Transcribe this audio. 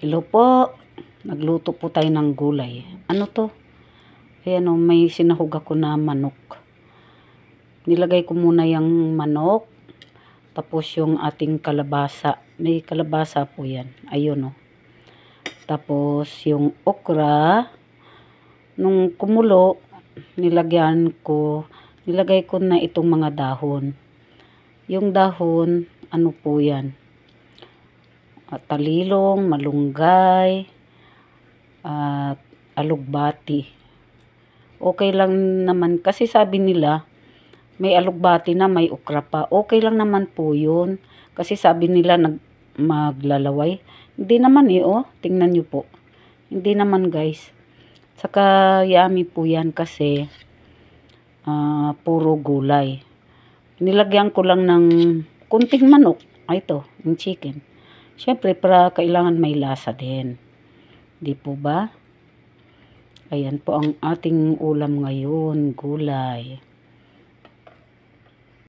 Hello po. Nagluto po tayo ng gulay. Ano to? Ayan o, may sinahog ako na manok. Nilagay ko muna yung manok. Tapos yung ating kalabasa. May kalabasa po yan. Ayun o. Tapos yung okra. Nung kumulo, nilagay ko na itong mga dahon. Yung dahon, ano po yan? Talilong, malunggay, at alugbati. Okay lang naman kasi sabi nila may alugbati na, may okra pa. Okay lang naman po yun. Kasi sabi nila maglalaway. Hindi naman oh. Tingnan nyo po. Hindi naman guys. Saka yummy po yan kasi puro gulay. Nilagyan ko lang ng kunting manok. Ito, yung chicken. Siyempre, para kailangan may lasa din. Di po ba? Ayan po ang ating ulam ngayon, gulay.